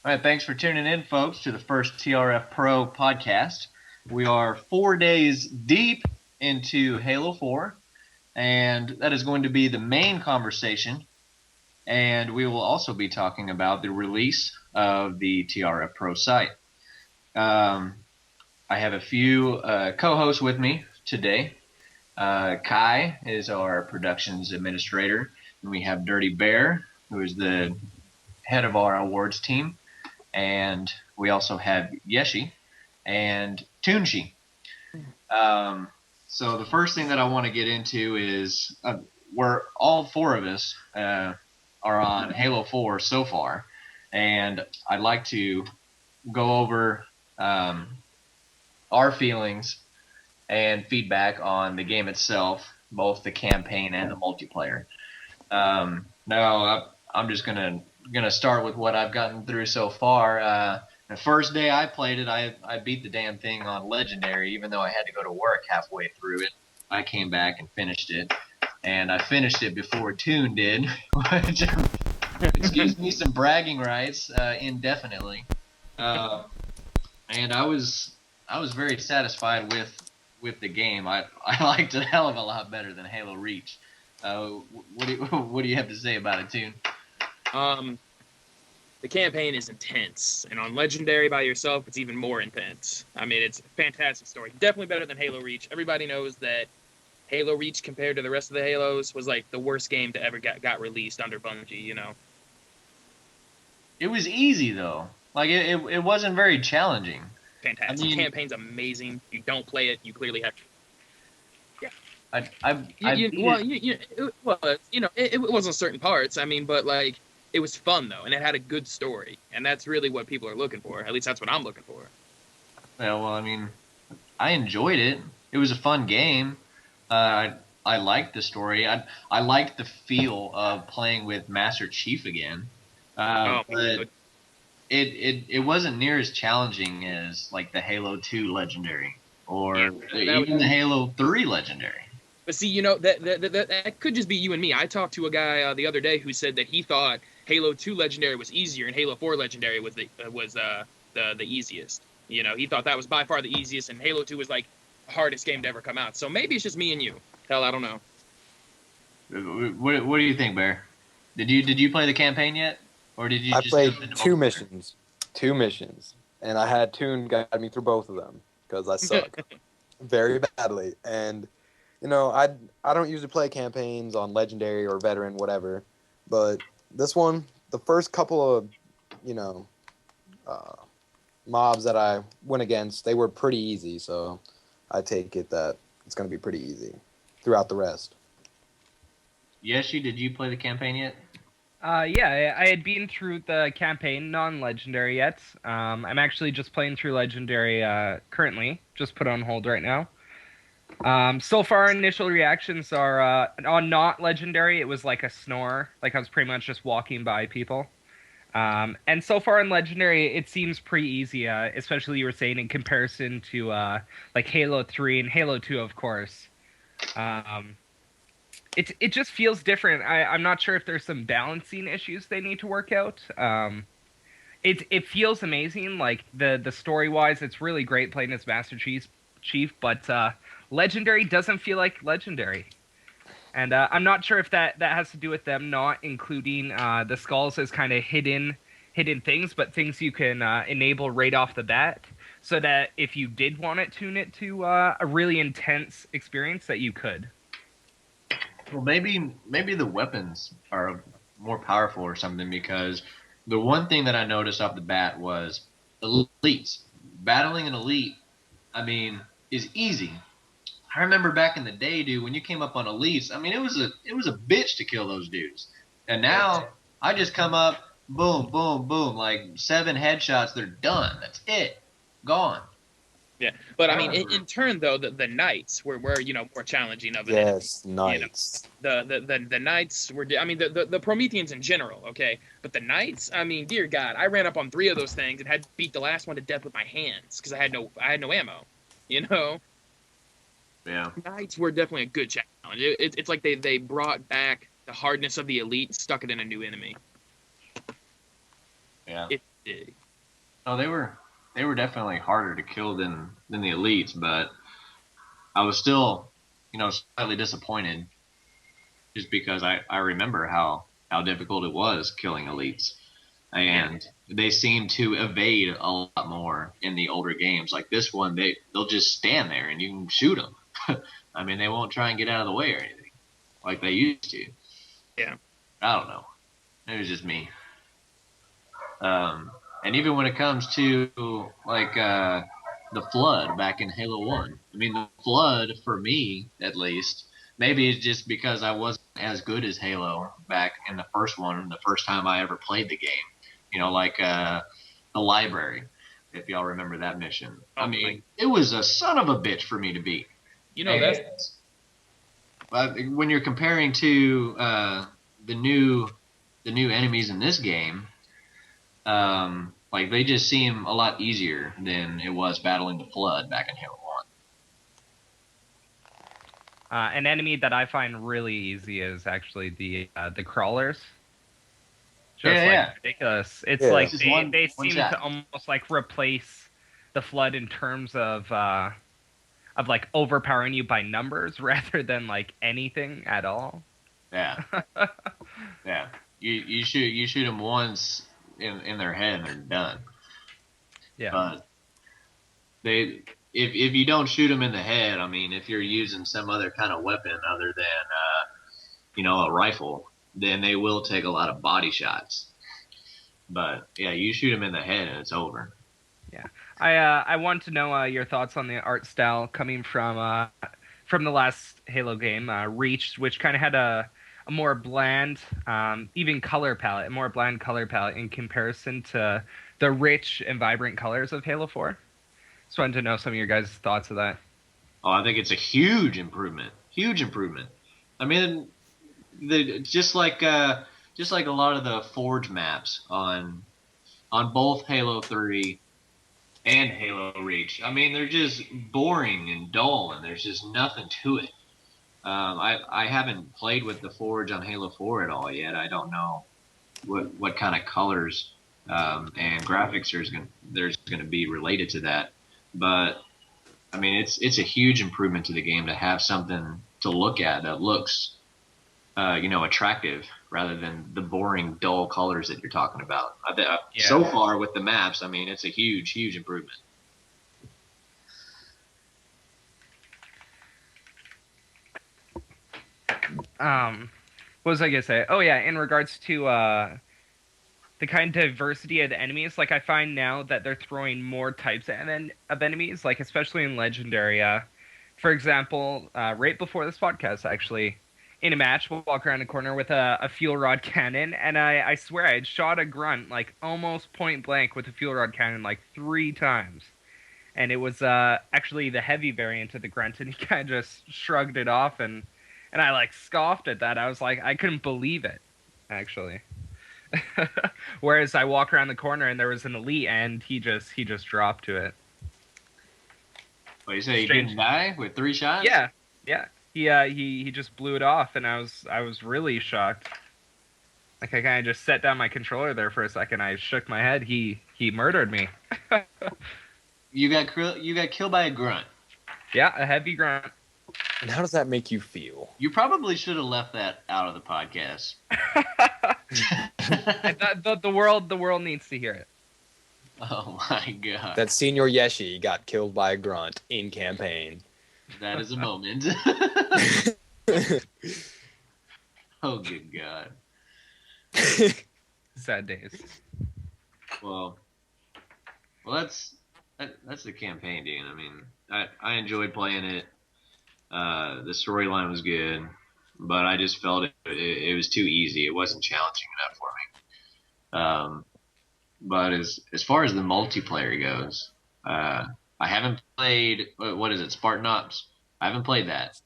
All right, thanks for tuning in, folks, to the first TRF Pro podcast. We are 4 days deep into Halo 4, and that is going to be the main conversation. And we will also be talking about the release of the TRF Pro site. I have a few co-hosts with me today. Kai is our productions administrator, and we have Dirty Bear, who is the head of our awards team. And we also have Yeshi and Tunchi. So the first thing that I want to get into is we're all four of us are on Halo 4 so far. And I'd like to go over our feelings and feedback on the game itself, both the campaign and the multiplayer. Now, I'm just gonna start with what I've gotten through so far. The first day I played it, I beat the damn thing on Legendary, even though I had to go to work halfway through it. I came back and finished it, and I finished it before Toon did, which excuse me, some bragging rights indefinitely. And I was very satisfied with the game. I liked it a hell of a lot better than Halo Reach. What do you have to say about it, Toon? The campaign is intense, and on Legendary by yourself, it's even more intense. I mean, it's a fantastic story. Definitely better than Halo Reach. Everybody knows that Halo Reach, compared to the rest of the Halos, was like the worst game to ever got released under Bungie, you know? It was easy, though. Like, it wasn't very challenging. Fantastic. The campaign's amazing. You don't play it, you clearly have to. Yeah. It wasn't certain parts. I mean, but like, it was fun though, and it had a good story, and that's really what people are looking for. At least that's what I'm looking for. Yeah, well, I mean, I enjoyed it. It was a fun game. I liked the story. I liked the feel of playing with Master Chief again. But it wasn't near as challenging as like the Halo 2 Legendary or even the Halo 3 Legendary. But see, that could just be you and me. I talked to a guy the other day who said that he thought Halo 2 Legendary was easier and Halo 4 Legendary was the easiest. You know, he thought that was by far the easiest, and Halo 2 was like the hardest game to ever come out. So maybe it's just me and you. Hell, I don't know. What do you think, Bear? Did you play the campaign yet, or did you? I played two missions, and I had Toon guide me through both of them because I suck very badly. And I don't usually play campaigns on Legendary or Veteran, whatever. But this one, the first couple of, mobs that I went against, they were pretty easy. So I take it that it's going to be pretty easy throughout the rest. Yeshi, did you play the campaign yet? Yeah, I had been through the campaign, non-Legendary yet. I'm actually just playing through Legendary currently, just put on hold right now. So far, initial reactions are, on not Legendary, it was like a snore. Like, I was pretty much just walking by people. And so far in Legendary, it seems pretty easy, especially you were saying in comparison to, like, Halo 3 and Halo 2, of course. It just feels different. I'm not sure if there's some balancing issues they need to work out. It feels amazing. Like, the story-wise, it's really great playing as Master Chief, but Legendary doesn't feel like Legendary. And I'm not sure if that has to do with them not including the skulls as kind of hidden things, but things you can enable right off the bat, so that if you did want to tune it to a really intense experience, that you could. Well, maybe the weapons are more powerful or something, because the one thing that I noticed off the bat was elites. Battling an elite, I mean, is easy. I remember back in the day, dude, when you came up on elites, I mean, it was a bitch to kill those dudes. And now I just come up, boom, boom, boom, like 7 headshots, they're done. That's it. Gone. Yeah, but I mean, in turn though, the knights were more challenging of it. Yes, knights. The knights were. I mean, the Prometheans in general, okay, but the knights. I mean, dear God, I ran up on 3 of those things and had to beat the last one to death with my hands because I had no ammo. Yeah. Knights were definitely a good challenge. It's like they brought back the hardness of the elite, stuck it in a new enemy. Yeah. dig. Oh, they were definitely harder to kill than the elites, but I was still, slightly disappointed just because I remember how difficult it was killing elites. And they seem to evade a lot more in the older games. Like this one, they'll just stand there and you can shoot them. I mean, they won't try and get out of the way or anything like they used to. Yeah. I don't know. It was just me. And even when it comes to like the flood back in Halo 1, I mean, the flood for me at least, maybe it's just because I wasn't as good as Halo back in the first one, the first time I ever played the game. Like the library, if y'all remember that mission. Oh, I mean, it was a son of a bitch for me to beat. That's When you're comparing to the new enemies in this game, like they just seem a lot easier than it was battling the flood back in Halo 1. An enemy that I find really easy is actually the crawlers. Ridiculous. It's like they seem to almost like replace the flood in terms of like overpowering you by numbers rather than like anything at all. Yeah. Yeah. You shoot them once in their head and they're done. Yeah. But if you don't shoot them in the head, I mean, if you're using some other kind of weapon other than a rifle, then they will take a lot of body shots. But yeah, you shoot them in the head and it's over. Yeah. I want to know your thoughts on the art style coming from the last Halo game, Reach, which kind of had a more bland, even color palette, a more bland color palette in comparison to the rich and vibrant colors of Halo 4. Just wanted to know some of your guys' thoughts of that. Oh, I think it's a huge improvement. Huge improvement. I mean, just like a lot of the Forge maps on both Halo 3 and Halo Reach. I mean, they're just boring and dull, and there's just nothing to it. I haven't played with the Forge on Halo 4 at all yet. I don't know what kind of colors and graphics there's going to be related to that. But I mean, it's a huge improvement to the game to have something to look at that looks attractive rather than the boring, dull colors that you're talking about. So far with the maps, I mean, it's a huge, huge improvement. What was I gonna say? Oh yeah, in regards to the kind of diversity of the enemies, like I find now that they're throwing more types of enemies, like especially in Legendary. For example, right before this podcast, actually, in a match, we'll walk around the corner with a fuel rod cannon, and I swear I had shot a grunt like almost point blank with a fuel rod cannon like 3 times. And it was actually the heavy variant of the grunt, and he kind of just shrugged it off, and I like scoffed at that. I was like, I couldn't believe it, actually. Whereas I walk around the corner and there was an elite, and he just dropped to it. What, you say he didn't die with 3 shots? Yeah. He just blew it off, and I was really shocked. Like I kind of just set down my controller there for a second. I shook my head. He murdered me. You got killed by a grunt. Yeah, a heavy grunt. And how does that make you feel? You probably should have left that out of the podcast. The world needs to hear it. Oh my god. That Senior Yeshi got killed by a grunt in campaign. That is a moment. Oh good god. Sad days. Well, that's the campaign, dude. I mean, I enjoyed playing it. The storyline was good, but I just felt it was too easy. It wasn't challenging enough for me. But as far as the multiplayer goes, I haven't played, what is it, Spartan Ops? I haven't played that.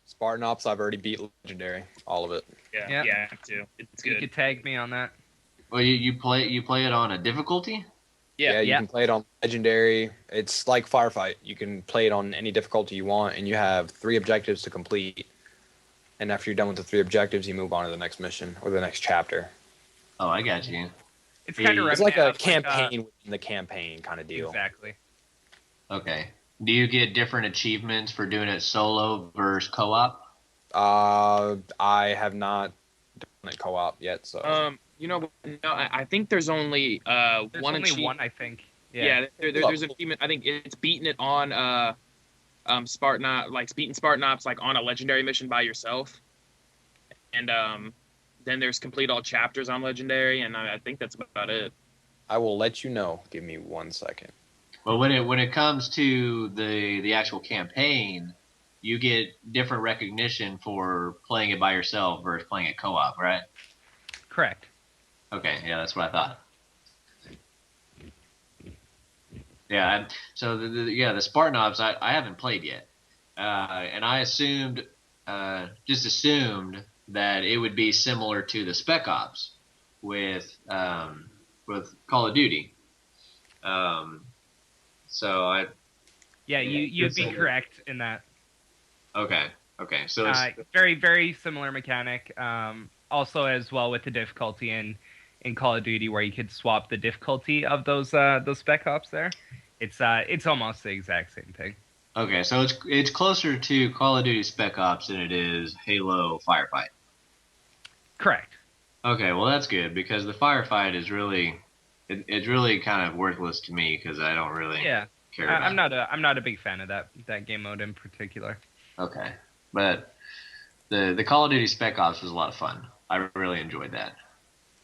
Spartan Ops, I've already beat Legendary, all of it. Yeah, too. It's good. You could tag me on that. Well, you play it on a difficulty? Yeah, you can play it on Legendary. It's like Firefight. You can play it on any difficulty you want, and you have 3 objectives to complete. And after you're done with the 3 objectives, you move on to the next mission or the next chapter. Oh, I got you. It's kind of It's like a campaign within the campaign kind of deal. Exactly. Okay. Do you get different achievements for doing it solo versus co-op? I have not done it co-op yet, so. No, I think there's only There's one only achievement. one, I think. Yeah, there's an achievement. I think it's beating it on beating Spartanops like on a legendary mission by yourself, and then there's complete all chapters on legendary, and I think that's about it. I will let you know. Give me 1 second. Well, when it comes to the actual campaign, you get different recognition for playing it by yourself versus playing it co-op, right? Correct. Okay, yeah, that's what I thought. Yeah, so the Spartanops I haven't played yet, and I assumed that it would be similar to the Spec Ops with Call of Duty. So you'd be correct in that. Okay, so it's very, very similar mechanic. Also, as well with the difficulty in Call of Duty, where you could swap the difficulty of those Spec Ops there. It's almost the exact same thing. okay. So it's closer to Call of Duty Spec Ops than it is Halo Firefight. Correct. Okay, well that's good because the Firefight is really it's really kind of worthless to me because I don't really care about it. I'm not a big fan of that game mode in particular. Okay, but the Call of Duty Spec Ops was a lot of fun. I really enjoyed that.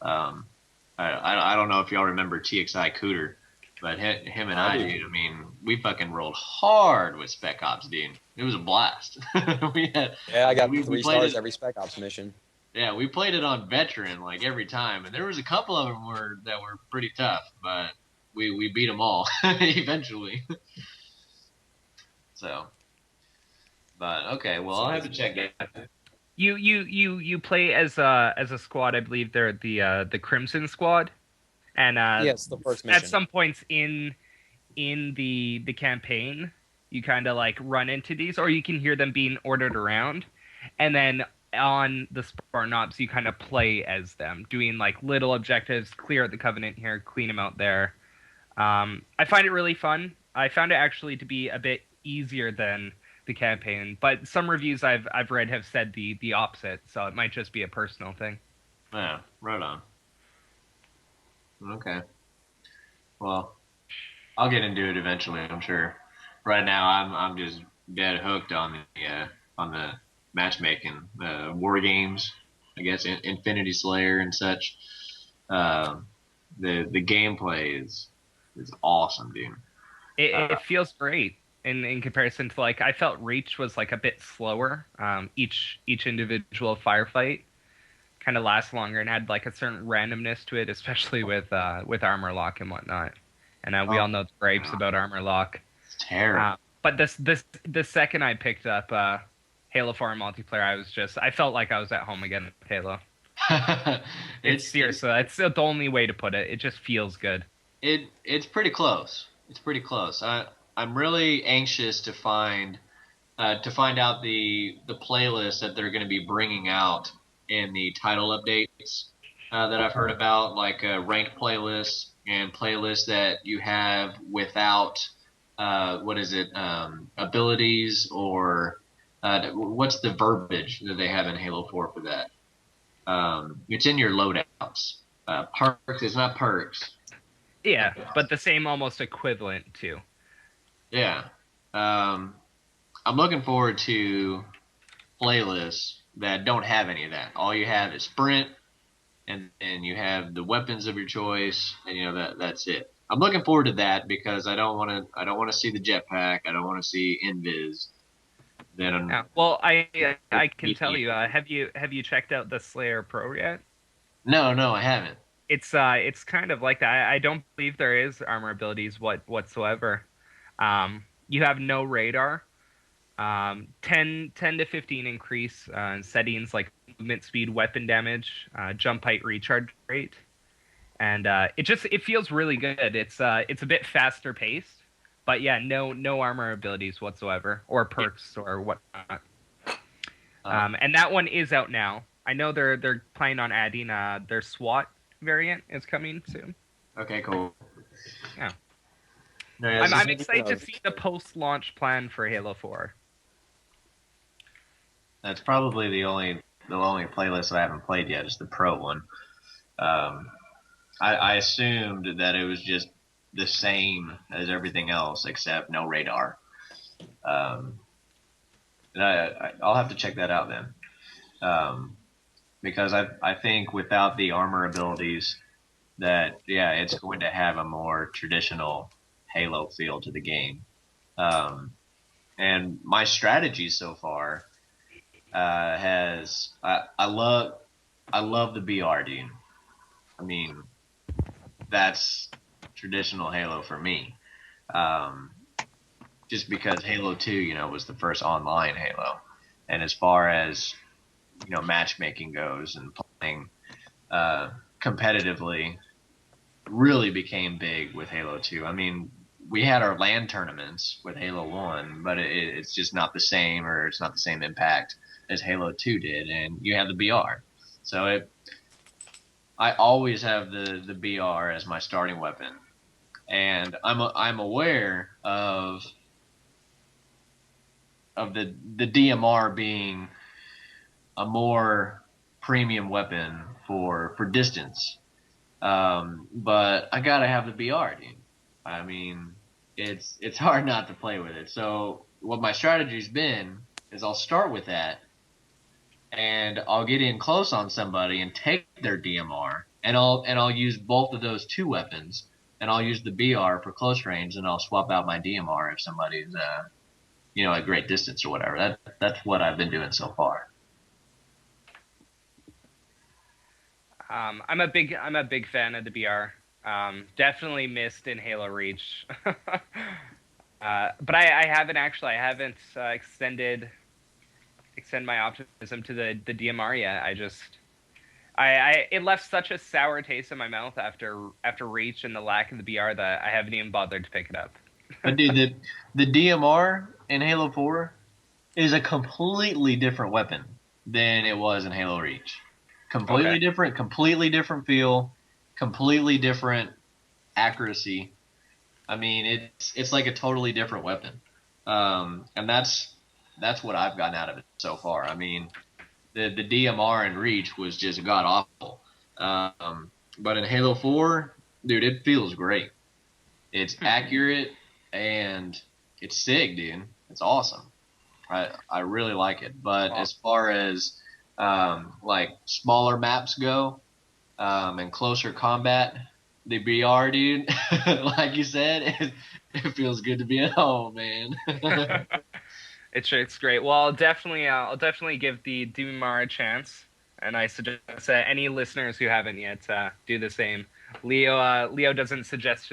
I don't know if y'all remember TXI Cooter, but him and I, dude, I mean, we fucking rolled hard with Spec Ops, dude. It was a blast. I got 3 stars every Spec Ops mission. Yeah, we played it on veteran like every time, and there was a couple of them that were pretty tough, but we beat them all eventually. So, but okay, well I'll have to check it. You play as a squad. I believe they're the Crimson Squad, and yes, the first mission. At some points in the campaign, you kind of like run into these, or you can hear them being ordered around, and then on the Spartanops, you kind of play as them, doing like little objectives, clear out the Covenant here, clean them out there. I find it really fun. I found it actually to be a bit easier than the campaign, but some reviews I've read have said the opposite, so it might just be a personal thing. Yeah, right on. Okay. Well, I'll get into it eventually, I'm sure. Right now, I'm just dead hooked on the matchmaking, war games, I guess, Infinity Slayer and such. The gameplay is awesome, dude. It feels great in comparison to, like, I felt Reach was like a bit slower. Each individual firefight kind of lasts longer and had like a certain randomness to it, especially with armor lock and whatnot. And we all know the gripes about armor lock. It's terrible. But the second I picked up Halo 4 multiplayer, I felt like I was at home again with Halo. It's seriously, that's the only way to put it. It just feels good. It's pretty close. It's pretty close. I'm really anxious to find out the playlist that they're going to be bringing out in the title updates that I've heard about, like ranked playlists and playlists that you have without abilities, or what's the verbiage that they have in Halo 4 for that? It's in your loadouts. Perks. It's not perks. Yeah, but the same almost equivalent to. Yeah. I'm looking forward to playlists that don't have any of that. All you have is sprint, and you have the weapons of your choice, and that's it. I'm looking forward to that because I don't want to see the jetpack. I don't want to see invis. Well, I can tell you. Have you checked out the Slayer Pro yet? No, I haven't. It's kind of like that. I don't believe there is armor abilities whatsoever. You have no radar. 10 to 15 increase in settings like movement speed, weapon damage, jump height, recharge rate, and it feels really good. It's a bit faster paced, but yeah, no armor abilities whatsoever or perks or whatnot. And that one is out now. I know they're planning on adding their SWAT variant is coming soon. Okay, cool. Yeah. No, yeah, I'm this is- excited to see the post-launch plan for Halo 4. That's probably the only playlist that I haven't played yet is the Pro one. I assumed that it was just the same as everything else except no radar. And I'll have to check that out then, because I think without the armor abilities, that it's going to have a more traditional Halo feel to the game. And my strategy so far has I love the BR, dude. I mean, that's traditional Halo for me. Just because Halo 2, was the first online Halo. And as far as, matchmaking goes and playing competitively really became big with Halo 2. I mean, we had our LAN tournaments with Halo 1, but it's just not the same, or it's not the same impact as Halo 2 did. And you have the BR. So I always have the BR as my starting weapon. And I'm aware of the DMR being a more premium weapon for distance. But I gotta have the BR, dude. I mean, it's hard not to play with it. So what my strategy's been is I'll start with that, and I'll get in close on somebody and take their DMR, and I'll use both of those two weapons, and I'll use the BR for close range, and I'll swap out my DMR if somebody's at great distance or whatever. That's what I've been doing so far. I'm a big fan of the BR. Definitely missed in Halo Reach. But I haven't extend my optimism to the DMR yet. It left such a sour taste in my mouth after Reach and the lack of the BR that I haven't even bothered to pick it up. But dude, the DMR in Halo 4 is a completely different weapon than it was in Halo Reach. Completely different feel, completely different accuracy. I mean, it's like a totally different weapon. And that's what I've gotten out of it so far. I mean, the DMR in Reach was just god awful. But in Halo 4, dude, it feels great. It's accurate and it's sick, dude. It's awesome. I really like it. But as far as like smaller maps go, and closer combat, the BR, dude, like you said, it feels good to be at home, man. It's great. Well, I'll definitely give the DMR a chance, and I suggest that any listeners who haven't yet do the same. Leo doesn't suggest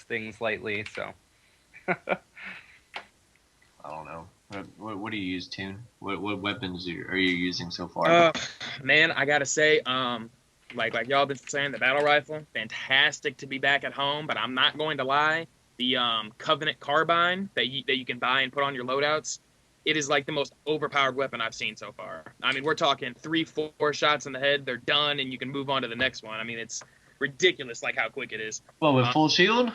things lightly, so. I don't know. What do you use, Toon? What weapons are you using so far? Man, I gotta say, like y'all been saying, the battle rifle, fantastic to be back at home. But I'm not going to lie, the Covenant carbine that you can buy and put on your loadouts, it is like the most overpowered weapon I've seen so far. I mean, we're talking 3-4 shots in the head, they're done, and you can move on to the next one. I mean, it's ridiculous, like how quick it is. Well, with full shield?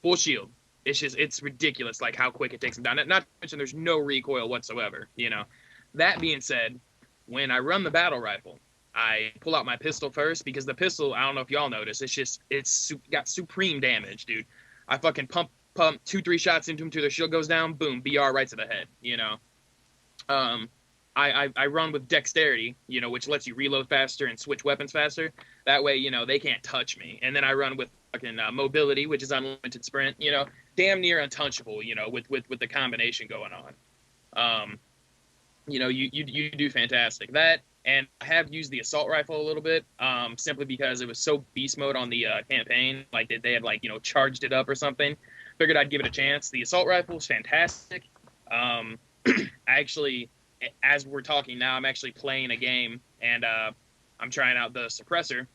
Full shield. It's ridiculous, like how quick it takes them down. Not to mention there's no recoil whatsoever, That being said, when I run the battle rifle, I pull out my pistol first, because the pistol, I don't know if y'all notice, it's got supreme damage, dude. I fucking pump 2-3 shots into him till their shield goes down, boom, BR right to the head, I run with dexterity, which lets you reload faster and switch weapons faster. That way, they can't touch me. And then I run with fucking mobility, which is unlimited sprint, damn near untouchable, with the combination going on. You do fantastic. That, and I have used the assault rifle a little bit, simply because it was so beast mode on the campaign, like they had charged it up or something. Figured I'd give it a chance. The assault rifle is fantastic. Actually, as we're talking now, I'm actually playing a game, and I'm trying out the suppressor,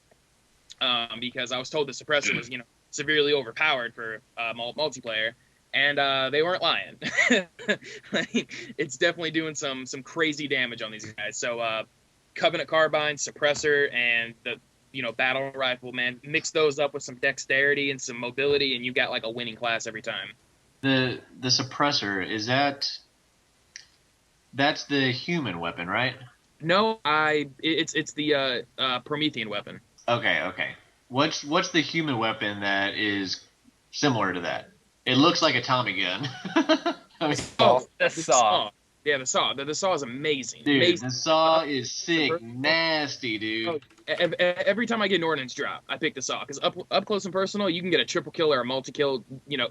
because I was told the suppressor was severely overpowered for multiplayer, and they weren't lying. It's definitely doing some crazy damage on these guys. So Covenant carbine, suppressor, and battle rifle, man. Mix those up with some dexterity and some mobility, and you got like a winning class every time. The suppressor, that's the human weapon, right? No, it's the Promethean weapon. Okay. What's the human weapon that is similar to that? It looks like a Tommy gun. I mean, The saw. Yeah, the saw. The saw is amazing. dude, amazing. the saw is sick, nasty, dude. Every time I get an ordnance drop, I pick the saw because up close and personal, you can get a triple kill or a multi kill,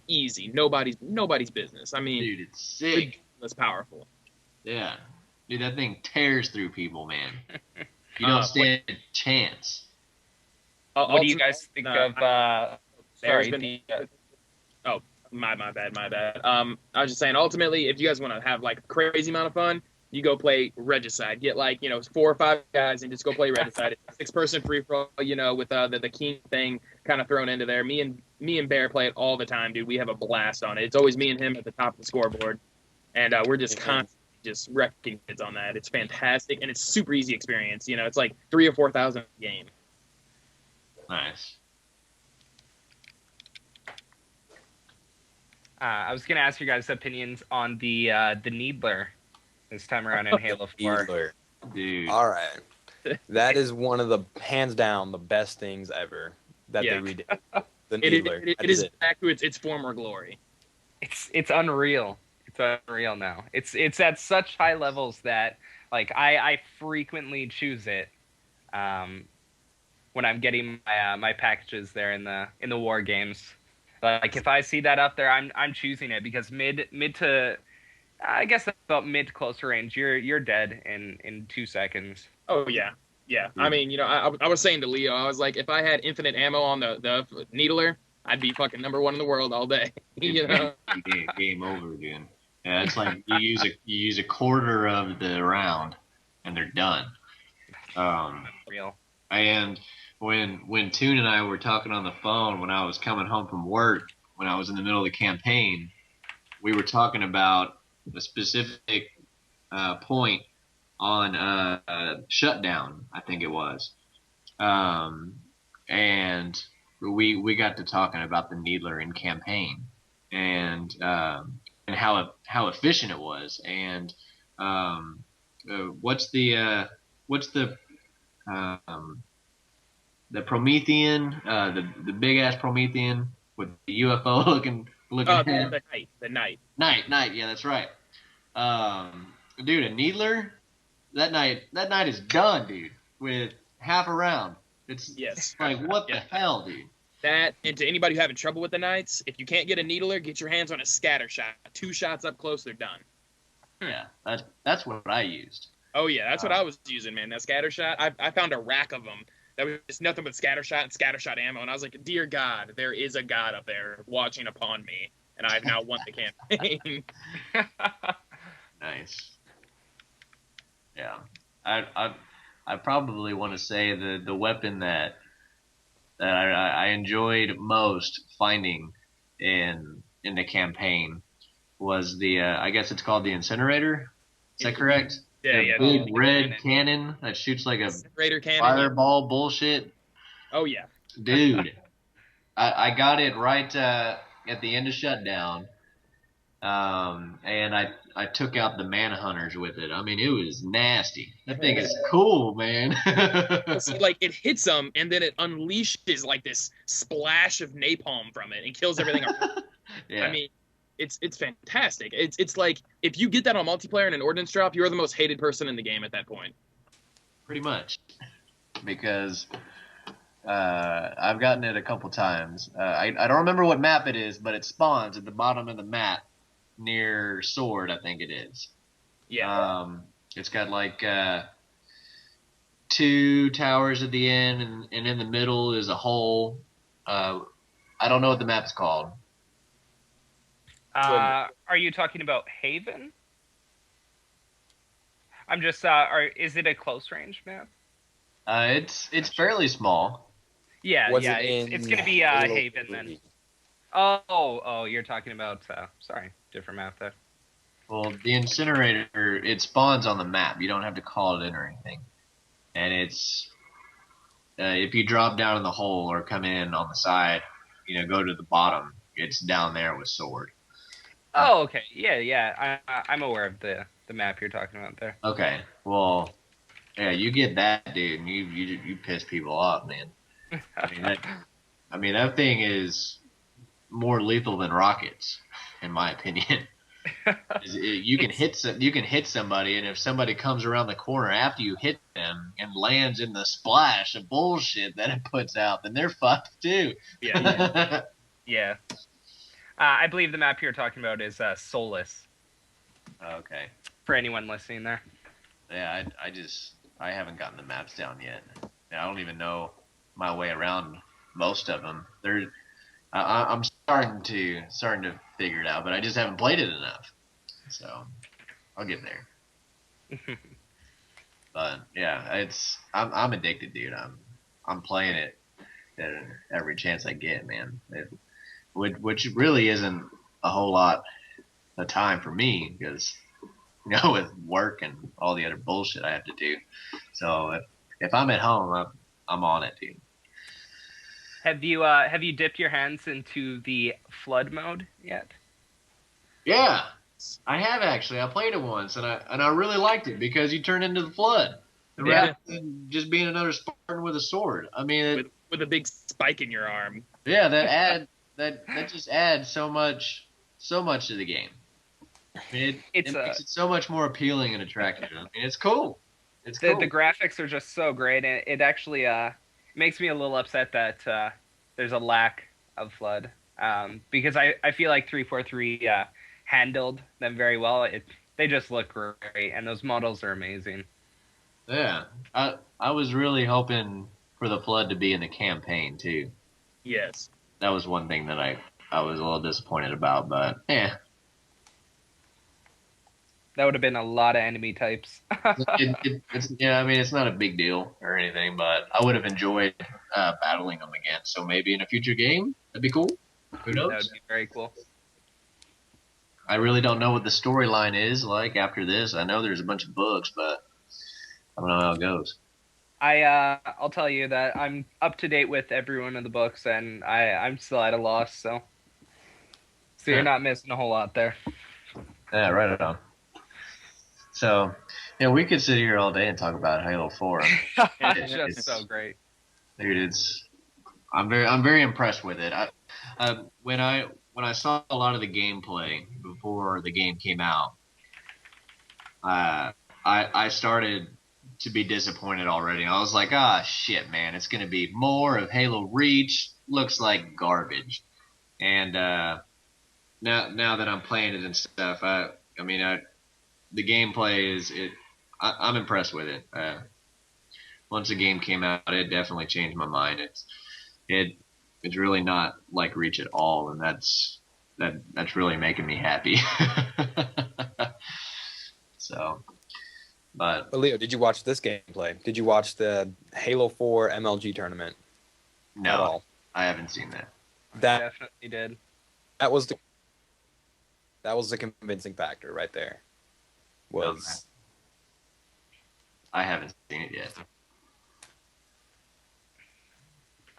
easy. Nobody's business. I mean, Dude, it's sick. It's powerful. Yeah, dude, that thing tears through people, man. You don't stand a chance. What do you guys think of? Sorry. Oh, my bad. I was just saying. Ultimately, if you guys want to have like a crazy amount of fun, you go play Regicide. Get 4 or 5 guys and just go play Regicide. It's 6-person free for all, with the king thing kind of thrown into there. Me and Bear play it all the time, dude. We have a blast on it. It's always me and him at the top of the scoreboard, and we're just constantly just wrecking kids on that. It's fantastic and it's super easy experience. It's like 3,000 or 4,000 a game. Nice. I was gonna ask you guys' opinions on the Needler this time around in Halo 4. Needler. Dude. All right. That is one of the, hands down, the best things ever that they redid. The Needler. It is back to its former glory. It's unreal. It's unreal now. It's at such high levels that I frequently choose it when I'm getting my packages there in the war games. Like if I see that up there, I'm choosing it because mid to, I guess about mid to closer range, you're dead in 2 seconds. Oh yeah. I mean, I was saying to Leo, I was like, if I had infinite ammo on the Needler, I'd be fucking #1 in the world all day. Game over, dude. Yeah, it's like you use a quarter of the round, and they're done. Real. And when Toon and I were talking on the phone when I was coming home from work, when I was in the middle of the campaign, we were talking about a specific point on Shutdown, I think it was. And we got to talking about the Needler in campaign and how efficient it was. And what's the Promethean, the big ass Promethean with the UFO looking the Knight. Knight, yeah, that's right. Dude, a Needler, that night is done, dude, with half a round. It's like, what the hell, dude? That, and to anybody who having trouble with the Knights, if you can't get a Needler, get your hands on a scatter shot. 2 shots up close, they're done. Yeah, that's what I used. Oh yeah, that's what I was using, man. That scatter shot, I found a rack of them. That was just nothing but scatter shot and scatter shot ammo, and I was like, dear God, there is a God up there watching upon me, and I've now won the campaign. Nice. Yeah, I probably want to say the weapon that I enjoyed most finding in the campaign was the I guess it's called the incinerator. Is that correct? Yeah, big red cannon that shoots like a incinerator cannon, fireball bullshit. Oh yeah, dude, I got it right at the end of Shutdown, and I took out the Manhunters with it. I mean, it was nasty. That thing is cool, man. See, it hits them, and then it unleashes like this splash of napalm from it and kills everything around. Yeah. I mean, it's fantastic. It's like if you get that on multiplayer in an ordnance drop, you're the most hated person in the game at that point. Pretty much, because I've gotten it a couple times. I don't remember what map it is, but it spawns at the bottom of the map near Sword, I think it is. Yeah. It's got like 2 towers at the end, and in the middle is a hole. I don't know what the map's called. Are you talking about Haven? I'm just. Is it a close range map? It's fairly small. Yeah, it's gonna be Haven then. Oh, you're talking about. Sorry, different map there. Well, the incinerator, it spawns on the map. You don't have to call it in or anything, and if you drop down in the hole or come in on the side, go to the bottom, it's down there with sword. Oh, okay. Yeah. I'm aware of the map you're talking about there. Okay, well, yeah, you get that, dude, and you piss people off, man. That thing is more lethal than rockets, in my opinion. You can hit somebody, and if somebody comes around the corner after you hit them and lands in the splash of bullshit that it puts out, then they're fucked too. Yeah. Yeah. I believe the map you're talking about is Solus. Okay. For anyone listening there. Yeah, I haven't gotten the maps down yet. I don't even know my way around most of them. I'm starting to figure it out, but I just haven't played it enough. So I'll get there. But yeah, I'm addicted, dude. I'm playing it every chance I get, man. Which really isn't a whole lot of time for me because with work and all the other bullshit I have to do. So if I'm at home, I'm on it, dude. Have you dipped your hands into the flood mode yet? Yeah, I have actually. I played it once and I really liked it because you turn into the flood. Rather than just being another Spartan with a sword. I mean, with a big spike in your arm. Yeah, that just adds so much to the game. I mean, it makes it so much more appealing and attractive. I mean, it's cool. It's cool. The graphics are just so great, and it actually makes me a little upset that there's a lack of flood. Because I feel like 343 handled them very well. They just look great, and those models are amazing. Yeah, I was really hoping for the flood to be in the campaign too. Yes. That was one thing that I was a little disappointed about, but yeah. That would have been a lot of enemy types. It's not a big deal or anything, but I would have enjoyed battling them again. So maybe in a future game, that'd be cool. Who knows? That would be very cool. I really don't know what the storyline is like after this. I know there's a bunch of books, but I don't know how it goes. I'll tell you that I'm up to date with every one of the books, and I'm still at a loss. So you're not missing a whole lot there. Yeah, right on. So, we could sit here all day and talk about Halo 4. It's just so great, dude. I'm very impressed with it. When I saw a lot of the gameplay before the game came out, I started to be disappointed already. I was like, shit, man, it's gonna be more of Halo Reach. Looks like garbage. And now that I'm playing it and stuff, the gameplay is it. I'm impressed with it. Once the game came out, it definitely changed my mind. It's really not like Reach at all, and that's really making me happy. So, but Leo, did you watch this gameplay? Did you watch the Halo 4 MLG tournament? No, at all? I haven't seen that. I definitely did. That was the convincing factor right there. I haven't seen it yet.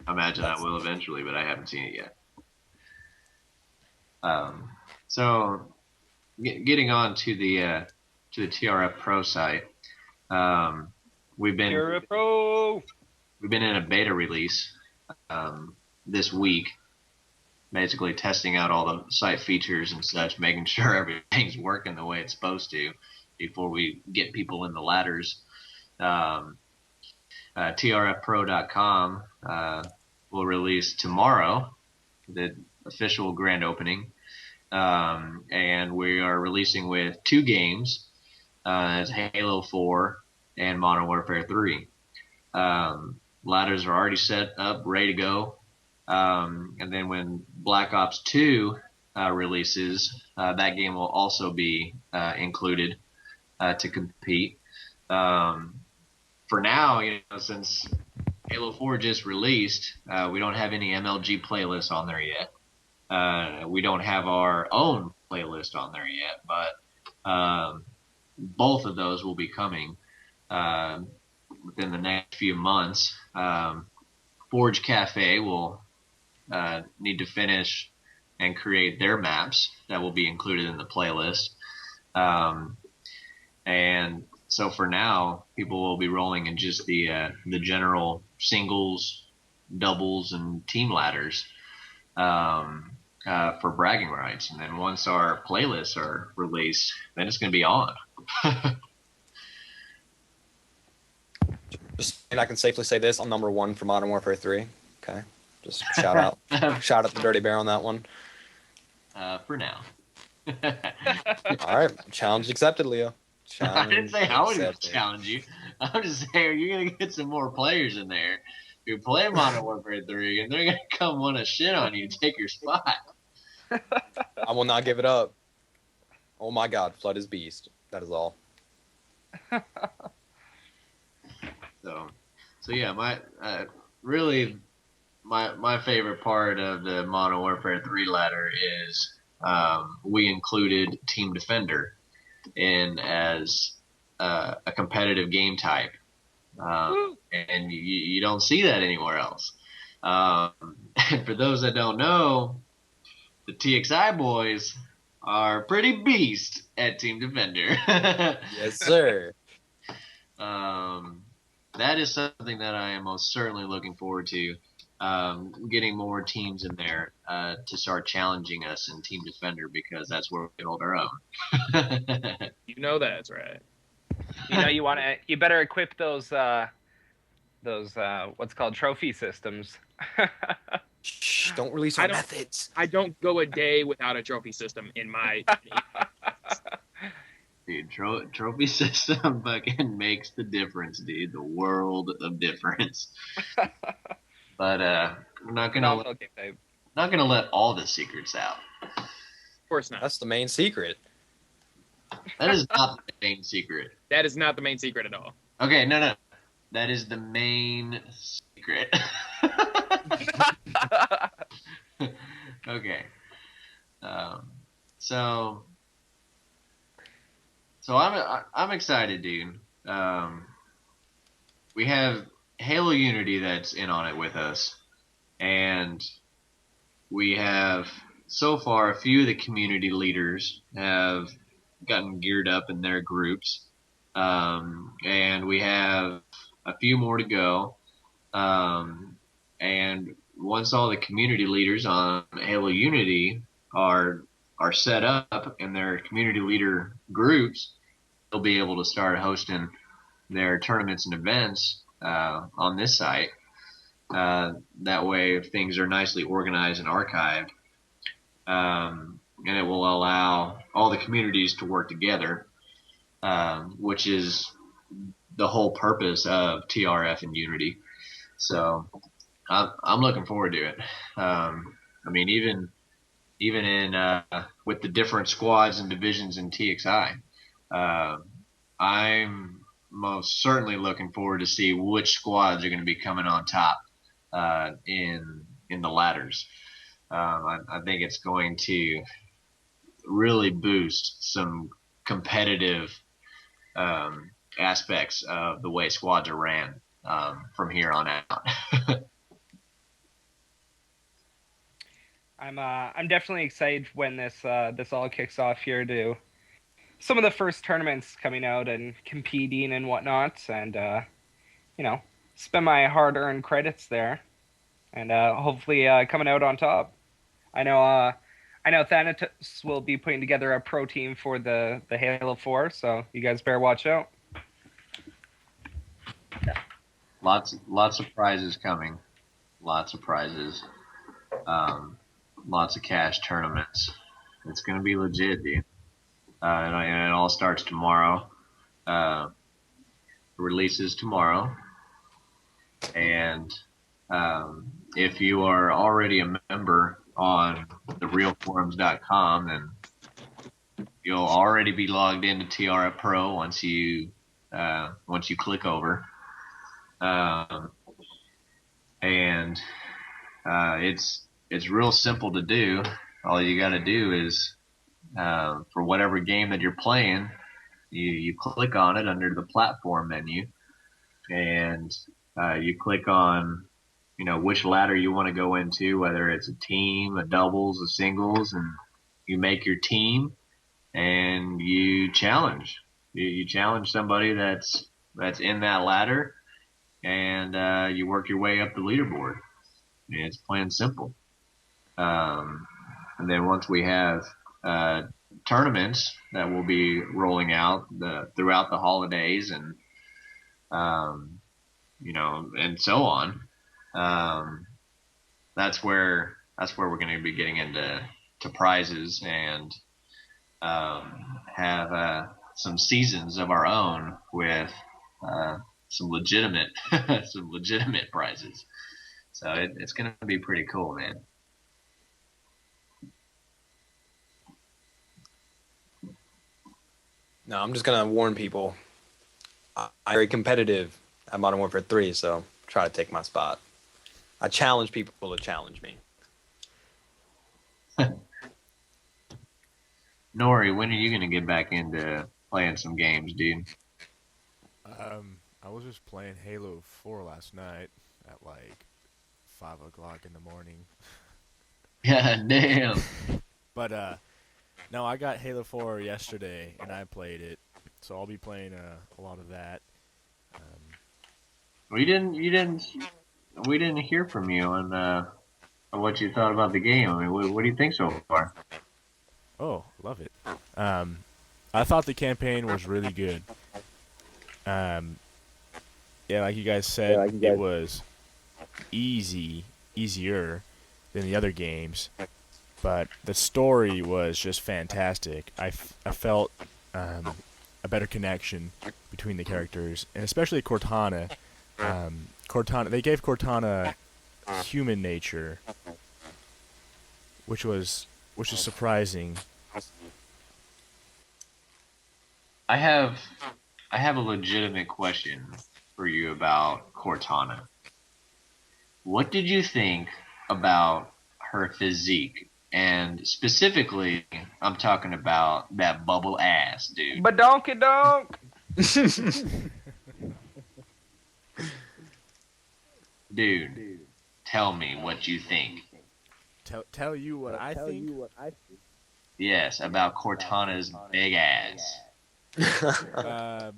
I imagine I will eventually, but I haven't seen it yet. So getting on to the TRF Pro site, we've been TRF Pro. We've been in a beta release this week, basically testing out all the site features and such, making sure everything's working the way it's supposed to before we get people in the ladders. TRFPro.com will release tomorrow the official grand opening, and we are releasing with 2 games, Halo 4 and Modern Warfare 3. Ladders are already set up, ready to go, and then when Black Ops 2 releases, that game will also be included to compete. For now, since Halo 4 just released, we don't have any MLG playlists on there yet. We don't have our own playlist on there yet, but both of those will be coming within the next few months. Forge Cafe will need to finish and create their maps that will be included in the playlist. And so for now, people will be rolling in just the general singles, doubles, and team ladders for bragging rights. And then once our playlists are released, then it's going to be on. And I can safely say this: I'm number 1 for Modern Warfare 3. Okay, just shout out the Dirty Bear on that one. For now. All right, challenge accepted, Leo. I didn't say I was going to challenge you. I'm just saying you're going to get some more players in there who play Modern Warfare 3, and they're going to come want to shit on you and take your spot. I will not give it up. Oh my God, Flood is beast. That is all. So yeah, my favorite part of the Modern Warfare 3 ladder is we included Team Defender in as a competitive game type, and you don't see that anywhere else. And for those that don't know, the TXI boys are pretty beast at Team Defender. Yes, sir. That is something that I am most certainly looking forward to, getting more teams in there to start challenging us in Team Defender, because that's where we hold our own. You know that's right. You better equip those what's called trophy systems. Shh, don't release our methods. I don't go a day without a trophy system in my. Dude, trophy system fucking makes the difference, dude. The world of difference. But we're not gonna let all the secrets out. Of course not. That's the main secret. That is not the main secret. That is not the main secret at all. Okay, no. That is the main secret. Okay. So I'm excited, dude. We have Halo Unity that's in on it with us, and we have so far a few of the community leaders have gotten geared up in their groups, and we have a few more to go. And once all the community leaders on Halo Unity are set up in their community leader groups, they'll be able to start hosting their tournaments and events on this site. That way things are nicely organized and archived, and it will allow all the communities to work together, which is the whole purpose of TRF and Unity. So I'm looking forward to it. I mean, even in with the different squads and divisions in TXI, I'm most certainly looking forward to see which squads are going to be coming on top in the ladders. I think it's going to really boost some competitive aspects of the way squads are ran from here on out. I'm definitely excited when this all kicks off here to some of the first tournaments coming out and competing and whatnot, and spend my hard-earned credits there, and hopefully coming out on top. I know Thanatos will be putting together a pro team for the Halo 4, so you guys better watch out. Lots of prizes coming. Lots of prizes. Lots of cash tournaments. It's going to be legit, dude. And it all starts tomorrow. Releases tomorrow. And if you are already a member on TheRealForums.com, then you'll already be logged into TRF Pro once you click over. And it's real simple to do. All you got to do is for whatever game that you're playing, you click on it under the platform menu, and you click on, which ladder you want to go into, whether it's a team, a doubles, a singles, and you make your team and you challenge. You challenge somebody that's in that ladder, and you work your way up the leaderboard. It's plain and simple. And then once we have tournaments that will be rolling out throughout the holidays, and and so on, that's where we're going to be getting into prizes and have some seasons of our own with some legitimate prizes. So it's going to be pretty cool, man. No, I'm just gonna warn people. I'm very competitive at Modern Warfare 3, so try to take my spot. I challenge people to challenge me. Nori, when are you going to get back into playing some games, dude? I was just playing Halo 4 last night at like 5 o'clock in the morning. Yeah, damn. But no, I got Halo 4 yesterday and I played it, so I'll be playing a lot of that. We didn't hear from you on what you thought about the game. I mean, what do you think so far? Oh, love it. I thought the campaign was really good. Yeah, like you guys said, it was easier than the other games, but the story was just fantastic. I felt a better connection between the characters, and especially Cortana. They gave Cortana human nature, which is surprising. I have a legitimate question for you about Cortana. What did you think about her physique? And specifically, I'm talking about that bubble ass, dude. Badonky donk. Dude, tell me what you think. Tell you what I think. Yes, about Cortana's big ass. Yeah,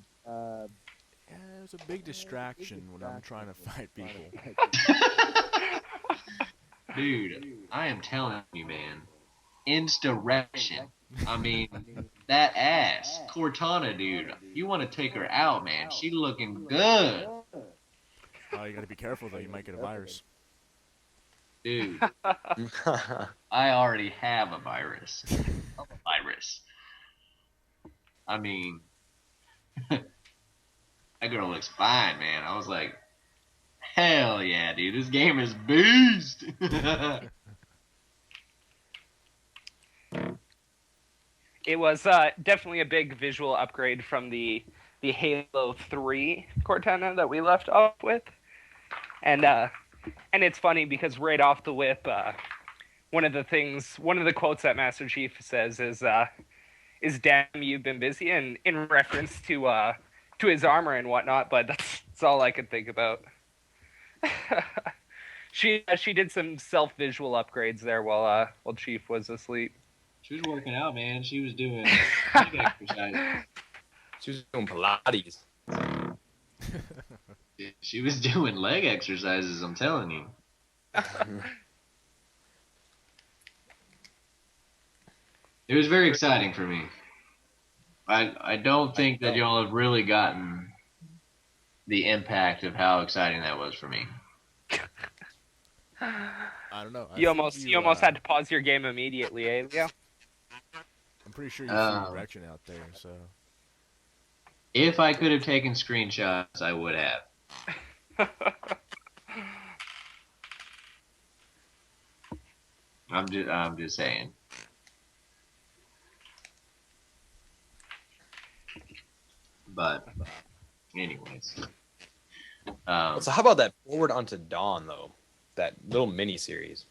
it was a big distraction when I'm trying to fight people. Dude, I am telling you, man. Insurrection. I mean, that ass. Cortana, dude. You want to take her out, man. She looking good. Oh, you gotta be careful though. You might get a virus. Dude, I already have a virus. I mean, that girl looks fine, man. I was like, hell yeah, dude. This game is beast. It was definitely a big visual upgrade from the Halo 3 Cortana that we left off with. And it's funny because right off the whip, one of the quotes that Master Chief says is "Damn, you've been busy," and in reference to his armor and whatnot. But that's all I could think about. She did some self-visual upgrades there while Chief was asleep. She was working out, man. She was doing leg exercises. She was doing Pilates. She was doing leg exercises, I'm telling you. It was very exciting for me. I don't think that y'all have really gotten the impact of how exciting that was for me. I don't know. You almost had to pause your game immediately, eh, Leo? I'm pretty sure you threw erection out there, so. If I could have taken screenshots, I would have. I'm just saying. But, anyways. So how about that Forward Unto Dawn, though? That little mini-series.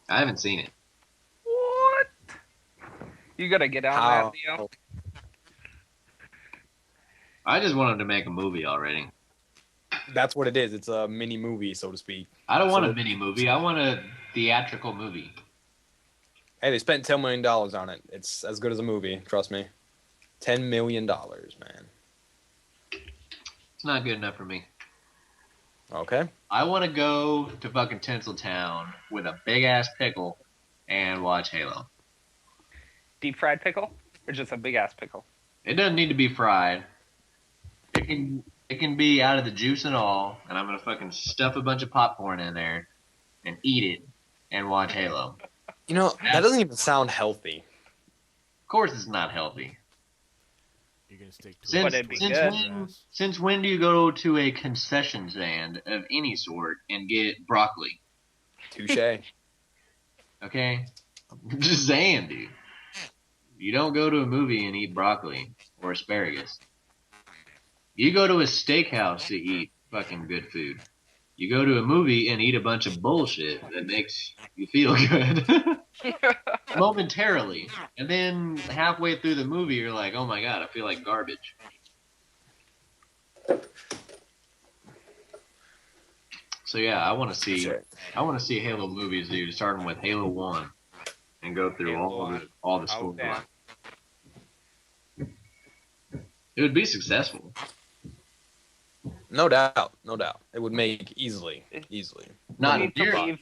I haven't seen it. What? You gotta get on that, Leo. I just wanted to make a movie already. That's what it is. It's a mini movie, so to speak. I don't want a mini movie. I want a theatrical movie. Hey, they spent $10 million on it. It's as good as a movie. Trust me. $10 million, man. It's not good enough for me. Okay. I want to go to fucking Tinseltown with a big ass pickle and watch Halo. Deep fried pickle, or just a big ass pickle? It doesn't need to be fried. It can be out of the juice and all, and I'm gonna fucking stuff a bunch of popcorn in there and eat it and watch Halo. You know, that doesn't even sound healthy. Of course, it's not healthy. You're gonna stick to But it'd be good. Since when do you go to a concession stand of any sort and get broccoli? Touche. Okay? I'm just saying, dude. You don't go to a movie and eat broccoli or asparagus. You go to a steakhouse to eat fucking good food. You go to a movie and eat a bunch of bullshit that makes you feel good. Momentarily. And then halfway through the movie, you're like, oh my god, I feel like garbage. So yeah, I want to see Halo movies, dude, starting with Halo 1 and go through all the story. damn. It would be successful. No doubt. It would make easily. Not They need to nearly, leave,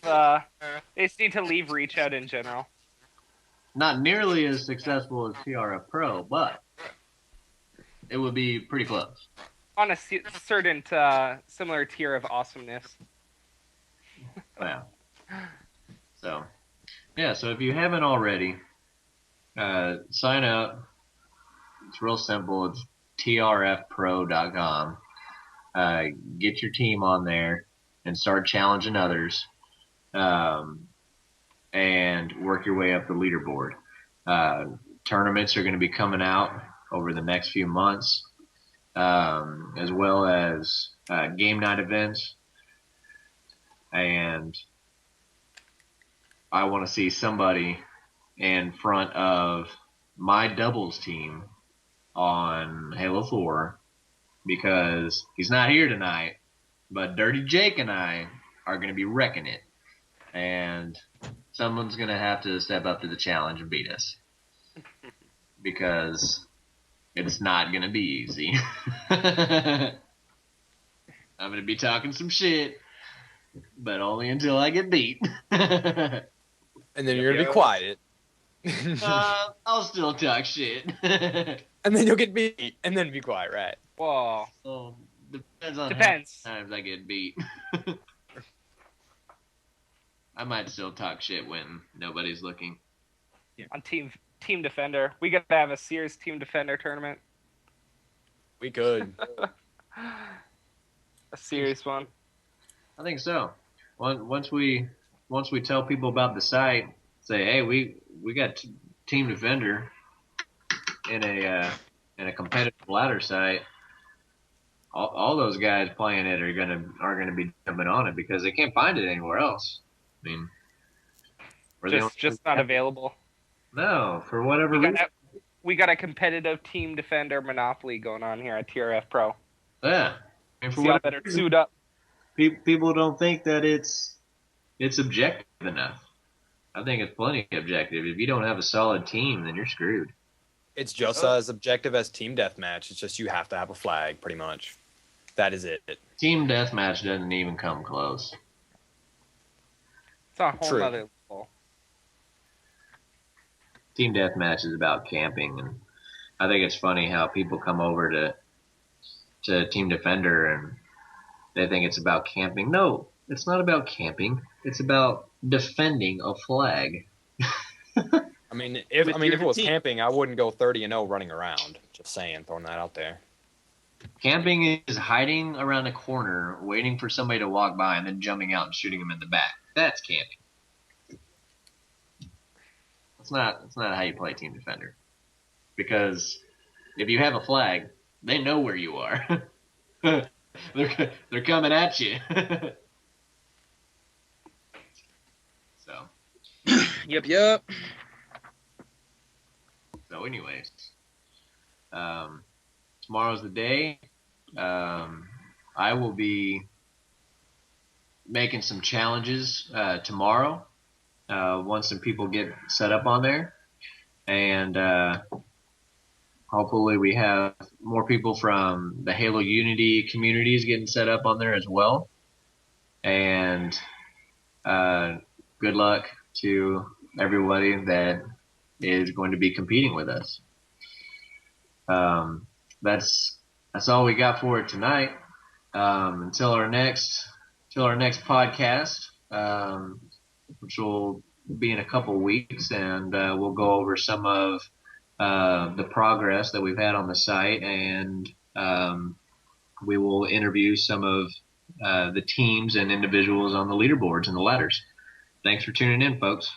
they just need to leave Reach Out in general. not nearly as successful as TRF Pro, but it would be pretty close. On a certain similar tier of awesomeness. Yeah. So, yeah. So if you haven't already, sign up. It's real simple. It's TRFPro.com. Get your team on there and start challenging others, and work your way up the leaderboard. Tournaments are going to be coming out over the next few months, as well as game night events. And I want to see somebody in front of my doubles team on Halo 4, because he's not here tonight, but Dirty Jake and I are going to be wrecking it. And someone's going to have to step up to the challenge and beat us, because it's not going to be easy. I'm going to be talking some shit, but only until I get beat. And then you're going to be quiet. I'll still talk shit. And then you'll get beat, and then be quiet, right? Whoa. Well, depends on Depends. how many times I get beat. I might still talk shit when nobody's looking. On Team Defender. We got to have a Sears Team Defender tournament. We could. A serious one. I think so. Once we tell people about the site, say, hey, we got Team Defender in a competitive ladder site. All those guys playing it are gonna be jumping on it, because they can't find it anywhere else. I mean, Just not available. No, for whatever reason. We got a competitive Team Defender monopoly going on here at TRF Pro. Yeah, and for So y'all whatever better reason, suit up. people don't think that it's objective enough. I think it's plenty objective. If you don't have a solid team, then you're screwed. It's just as objective as Team Deathmatch. It's just you have to have a flag, pretty much. That is it. Team Deathmatch doesn't even come close. It's a whole True. other level. Team Deathmatch is about camping, and I think it's funny how people come over to Team Defender and they think it's about camping. No, it's not about camping. It's about defending a flag. I mean, if it was camping, I wouldn't go 30-0 running around. Just saying, throwing that out there. Camping is hiding around a corner, waiting for somebody to walk by, and then jumping out and shooting them in the back. That's camping. It's not how you play Team Defender. Because if you have a flag, they know where you are. They're coming at you. So. Yep. So, anyways, tomorrow's the day. I I will be making some challenges tomorrow once some people get set up on there. And hopefully we have more people from the Halo Unity communities getting set up on there as well. And good luck to everybody that is going to be competing with us. That's all we got for it tonight. Until our next podcast, which will be in a couple weeks, and we'll go over some of the progress that we've had on the site, and we will interview some of the teams and individuals on the leaderboards and the ladders. Thanks for tuning in, folks.